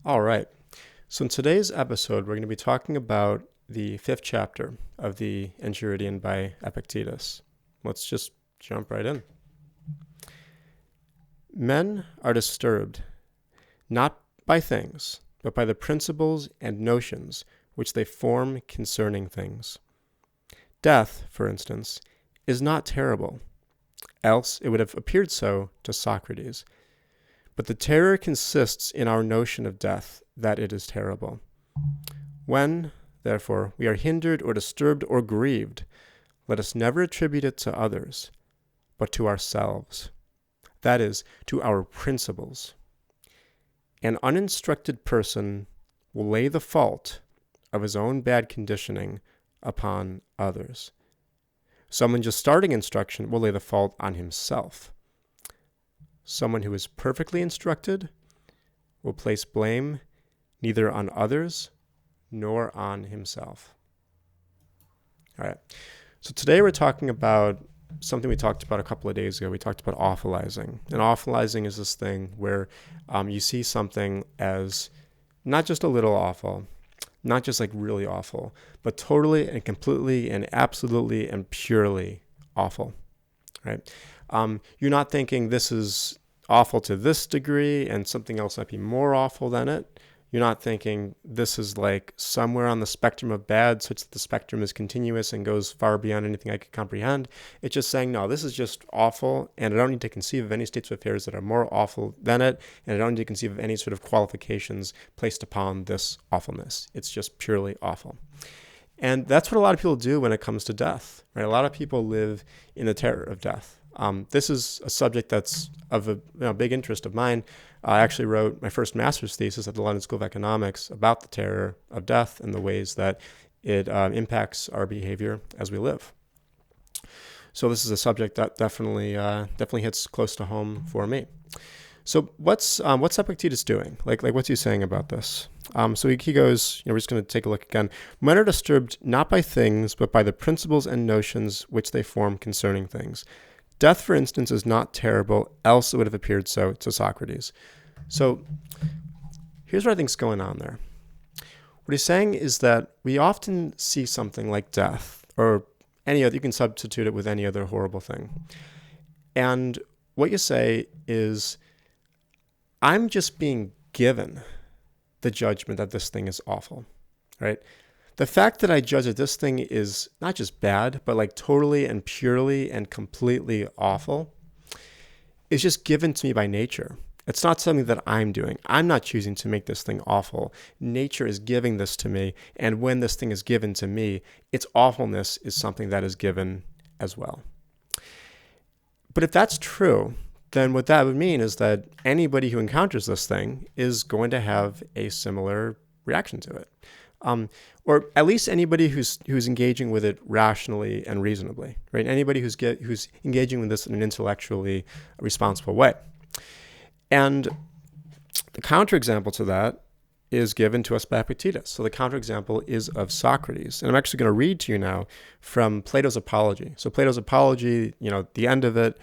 All right. So in today's episode, we're going to be talking about the fifth chapter of the Enchiridion by Epictetus. Let's just jump right in. Men are disturbed, not by things, but by the principles and notions which they form concerning things. Death, for instance, is not terrible, else it would have appeared so to Socrates. But the terror consists in our notion of death, that it is terrible. When, therefore, we are hindered or disturbed or grieved, let us never attribute it to others, but to ourselves, that is, to our principles. An uninstructed person will lay the fault of his own bad conditioning upon others. Someone just starting instruction will lay the fault on himself. Someone who is perfectly instructed will place blame neither on others nor on himself. All right. So today we're talking about something we talked about a couple of days ago. We talked about awfulizing. And awfulizing is this thing where you see something as not just a little awful, not just like really awful, but totally and completely and absolutely and purely awful, right? You're not thinking this is awful to this degree and something else might be more awful than it. You're not thinking this is like somewhere on the spectrum of bad, such that the spectrum is continuous and goes far beyond anything I could comprehend. It's just saying, no, this is just awful, and I don't need to conceive of any states of affairs that are more awful than it, and I don't need to conceive of any sort of qualifications placed upon this awfulness. It's just purely awful. And that's what a lot of people do when it comes to death, right? A lot of people live in the terror of death. This is a subject that's of a big interest of mine. I actually wrote my first master's thesis at the London School of Economics about the terror of death and the ways that it impacts our behavior as we live. So this is a subject that definitely hits close to home for me. So what's Epictetus doing? Like what's he saying about this? So he goes, we're just going to take a look again. Men are disturbed not by things, but by the principles and notions which they form concerning things. Death, for instance, is not terrible, else it would have appeared so to Socrates. So here's what I think's going on there. What he's saying is that we often see something like death, or any other, you can substitute it with any other horrible thing. And what you say is, I'm just being given the judgment that this thing is awful, right? The fact that I judge that this thing is not just bad, but like totally and purely and completely awful is just given to me by nature. It's not something that I'm doing. I'm not choosing to make this thing awful. Nature is giving this to me, and when this thing is given to me, its awfulness is something that is given as well. But if that's true, then what that would mean is that anybody who encounters this thing is going to have a similar reaction to it. Or at least anybody who's engaging with it rationally and reasonably, right? Anybody who's engaging with this in an intellectually responsible way. And the counterexample to that is given to us by Epictetus. So the counterexample is of Socrates. And I'm actually going to read to you now from Plato's Apology. So Plato's Apology, at the end of it,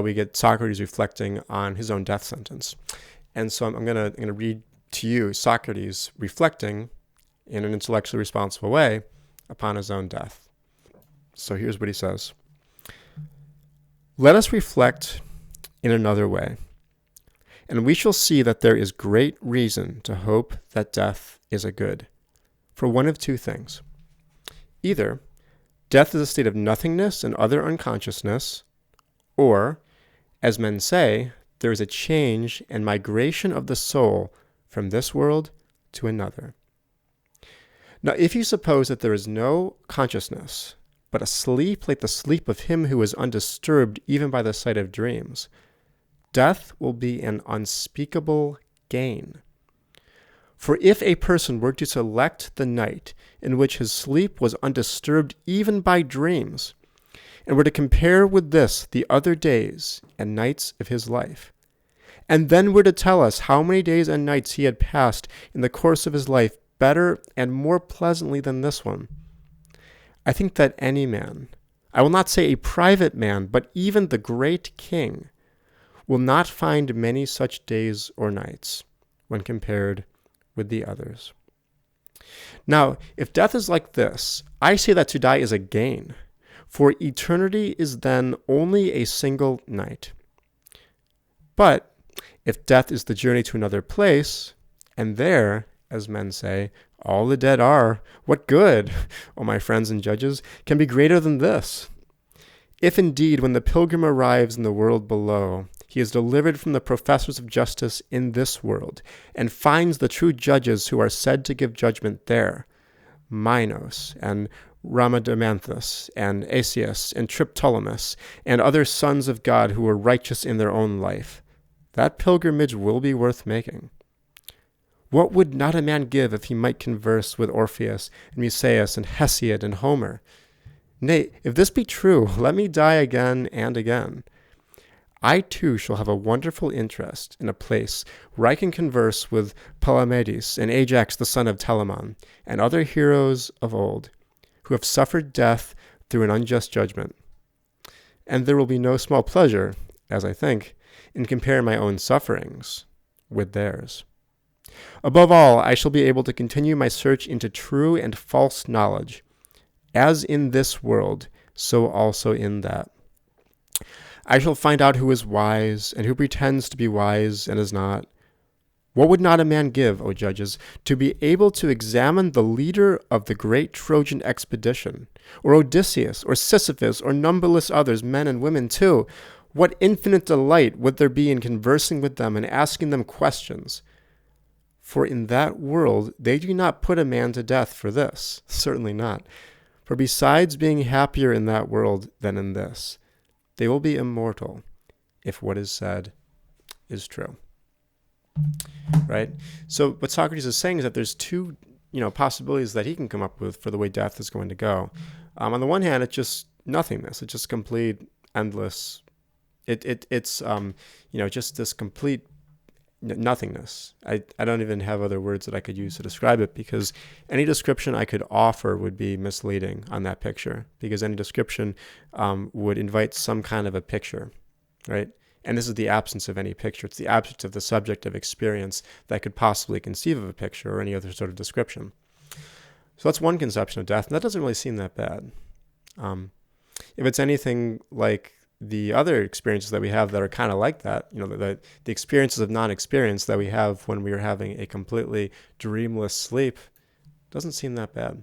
we get Socrates reflecting on his own death sentence. And so I'm going to read to you Socrates reflecting in an intellectually responsible way upon his own death. So here's what he says. Let us reflect in another way, and we shall see that there is great reason to hope that death is a good, for one of two things. Either death is a state of nothingness and other unconsciousness, or, as men say, there is a change and migration of the soul from this world to another. Now, if you suppose that there is no consciousness, but a sleep like the sleep of him who is undisturbed even by the sight of dreams, death will be an unspeakable gain. For if a person were to select the night in which his sleep was undisturbed even by dreams, and were to compare with this the other days and nights of his life, and then were to tell us how many days and nights he had passed in the course of his life better and more pleasantly than this one, I think that any man, I will not say a private man, but even the great king, will not find many such days or nights when compared with the others. Now, if death is like this, I say that to die is a gain, for eternity is then only a single night. But if death is the journey to another place, and there, as men say, all the dead are, what good, O my friends and judges, can be greater than this? If indeed, when the pilgrim arrives in the world below, he is delivered from the professors of justice in this world, and finds the true judges who are said to give judgment there, Minos and Rhadamanthus and Asius and Triptolemus and other sons of God who were righteous in their own life, that pilgrimage will be worth making. What would not a man give if he might converse with Orpheus and Musaeus and Hesiod and Homer? Nay, if this be true, let me die again and again. I too shall have a wonderful interest in a place where I can converse with Palamedes and Ajax the son of Telamon and other heroes of old who have suffered death through an unjust judgment. And there will be no small pleasure, as I think, in comparing my own sufferings with theirs. Above all, I shall be able to continue my search into true and false knowledge, as in this world, so also in that. I shall find out who is wise and who pretends to be wise and is not. What would not a man give, O judges, to be able to examine the leader of the great Trojan expedition, or Odysseus, or Sisyphus, or numberless others, men and women too? What infinite delight would there be in conversing with them and asking them questions? For in that world they do not put a man to death for this, certainly not. For besides being happier in that world than in this, they will be immortal if what is said is true. Right? So what Socrates is saying is that there's two, possibilities that he can come up with for the way death is going to go. On the one hand, it's just nothingness. It's just complete, endless. It's just this complete nothingness. I don't even have other words that I could use to describe it, because any description I could offer would be misleading on that picture, because any description would invite some kind of a picture, right? And this is the absence of any picture. It's the absence of the subjective experience that could possibly conceive of a picture or any other sort of description. So that's one conception of death, and that doesn't really seem that bad. If it's anything like the other experiences that we have that are kind of like that, the experiences of non-experience that we have when we are having a completely dreamless sleep, doesn't seem that bad.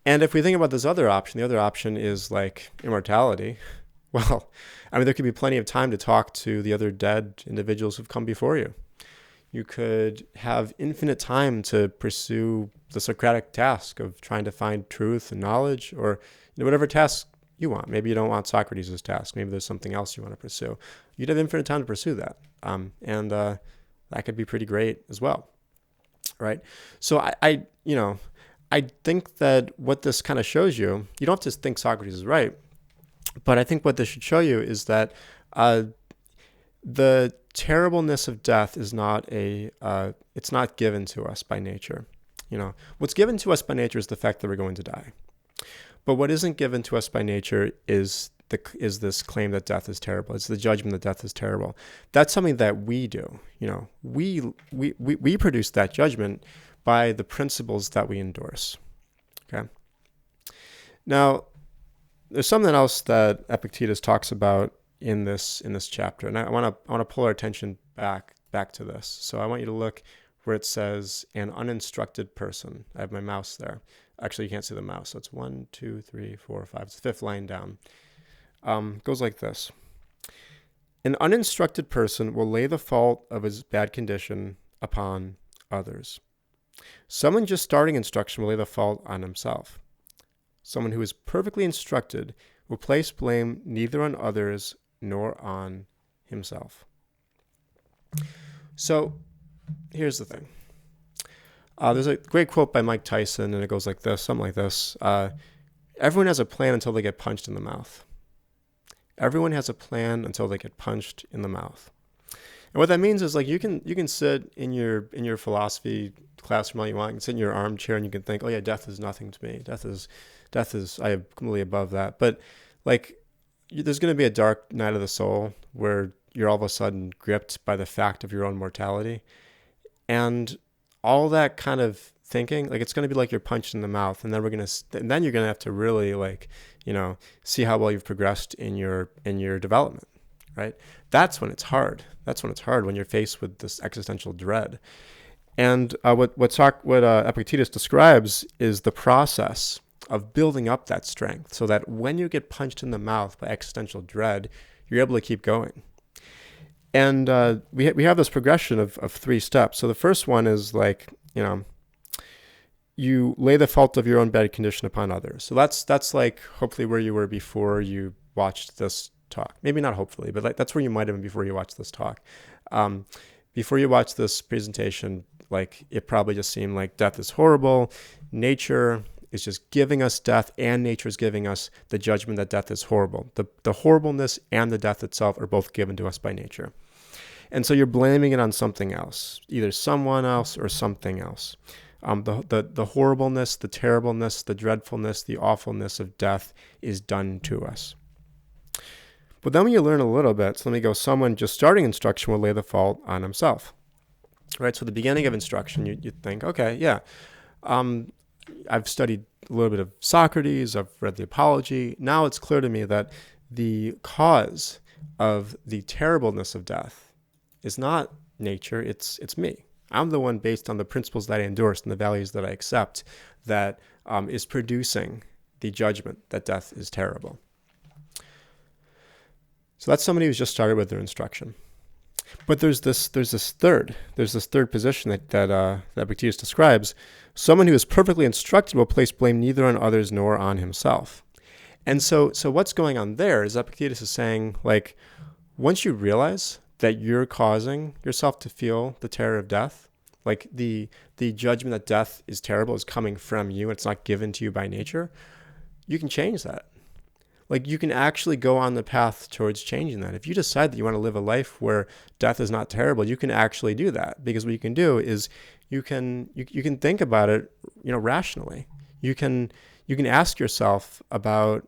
And if we think about this other option, the other option is like immortality. Well, there could be plenty of time to talk to the other dead individuals who've come before you. You could have infinite time to pursue the Socratic task of trying to find truth and knowledge, or whatever task you want. Maybe you don't want Socrates' task. Maybe there's something else you want to pursue. You'd have infinite time to pursue that. And that could be pretty great as well. Right? So I think that what this kind of shows you, you don't have to think Socrates is right, but I think what this should show you is that the terribleness of death is not it's not given to us by nature. What's given to us by nature is the fact that we're going to die. But what isn't given to us by nature is this claim that death is terrible. It's the judgment that death is terrible. That's something that we do. We produce that judgment by the principles that we endorse. Okay. Now, there's something else that Epictetus talks about in this chapter, and I want to pull our attention back to this. So I want you to look where it says an uninstructed person. I have my mouse there. Actually, you can't see the mouse. So it's 1, 2, 3, 4, 5. It's the fifth line down. Goes like this. An uninstructed person will lay the fault of his bad condition upon others. Someone just starting instruction will lay the fault on himself. Someone who is perfectly instructed will place blame neither on others nor on himself. So here's the thing. There's a great quote by Mike Tyson, and it goes like this, something like this. Everyone has a plan until they get punched in the mouth. Everyone has a plan until they get punched in the mouth. And what that means is, like, you can sit in your philosophy classroom all you want. You can sit in your armchair and you can think, oh yeah, death is nothing to me. Death is I am completely above that. But like, there's going to be a dark night of the soul where you're all of a sudden gripped by the fact of your own mortality. And all that kind of thinking, like, it's going to be like you're punched in the mouth, and then then you're going to have to really, like, see how well you've progressed in your development, right? That's when it's hard. When you're faced with this existential dread. And what Epictetus describes is the process of building up that strength, so that when you get punched in the mouth by existential dread, you're able to keep going. And we have this progression of 3 steps. So the first one is, like, you lay the fault of your own bad condition upon others. So that's like hopefully where you were before you watched this talk. Maybe not hopefully, but like that's where you might have been before you watched this talk. Before you watched this presentation, like, it probably just seemed like death is horrible. Nature is just giving us death, and nature is giving us the judgment that death is horrible. The horribleness and the death itself are both given to us by nature. And so you're blaming it on something else, either someone else or something else. The horribleness, the terribleness, the dreadfulness, the awfulness of death is done to us. But then when you learn a little bit, so let me go, someone just starting instruction will lay the fault on himself. Right, so the beginning of instruction, you think, okay, yeah, I've studied a little bit of Socrates, I've read the Apology. Now it's clear to me that the cause of the terribleness of death is not nature, it's me. I'm the one, based on the principles that I endorse and the values that I accept, that is producing the judgment that death is terrible. So that's somebody who's just started with their instruction. But there's this third position that Epictetus describes. Someone who is perfectly instructed will place blame neither on others nor on himself. And so what's going on there is Epictetus is saying, like, once you realize that you're causing yourself to feel the terror of death, like the judgment that death is terrible is coming from you, it's not given to you by nature, you can change that. Like, you can actually go on the path towards changing that. If you decide that you want to live a life where death is not terrible, you can actually do that, because what you can do is you can think about it, rationally. You can ask yourself about,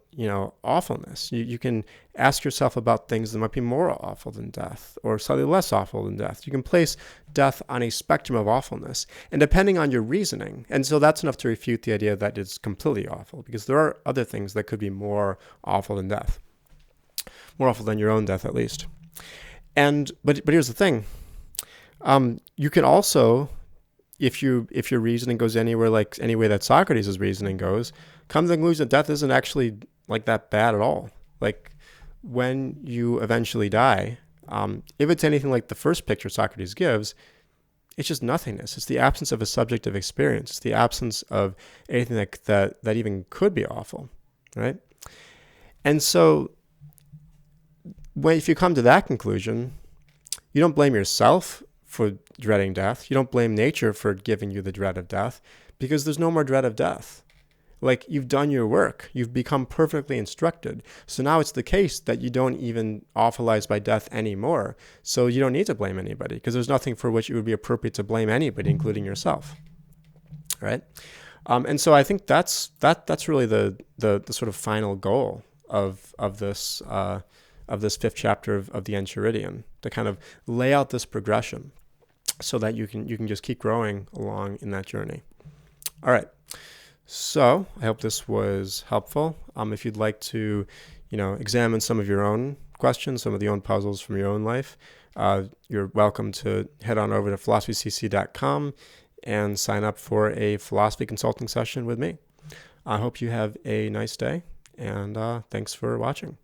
awfulness. You can ask yourself about things that might be more awful than death or slightly less awful than death. You can place death on a spectrum of awfulness, and depending on your reasoning. And so that's enough to refute the idea that it's completely awful, because there are other things that could be more awful than death, more awful than your own death, at least. But here's the thing. You can also, if your reasoning goes any way that Socrates' reasoning goes, come to the conclusion that death isn't actually like that bad at all. Like, when you eventually die, if it's anything like the first picture Socrates gives, it's just nothingness. It's the absence of a subjective experience. It's the absence of anything that even could be awful, right? And so if you come to that conclusion, you don't blame yourself for dreading death. You don't blame nature for giving you the dread of death, because there's no more dread of death. Like, you've done your work. You've become perfectly instructed. So now it's the case that you don't even awfulize by death anymore. So you don't need to blame anybody, because there's nothing for which it would be appropriate to blame anybody, including yourself, right? And so I think that's really the sort of final goal of this 5th chapter of the Enchiridion, to kind of lay out this progression, so that you can just keep growing along in that journey. All right. So I hope this was helpful. If you'd like to, examine some of your own questions, some of the own puzzles from your own life, you're welcome to head on over to philosophycc.com and sign up for a philosophy consulting session with me. I hope you have a nice day, and thanks for watching.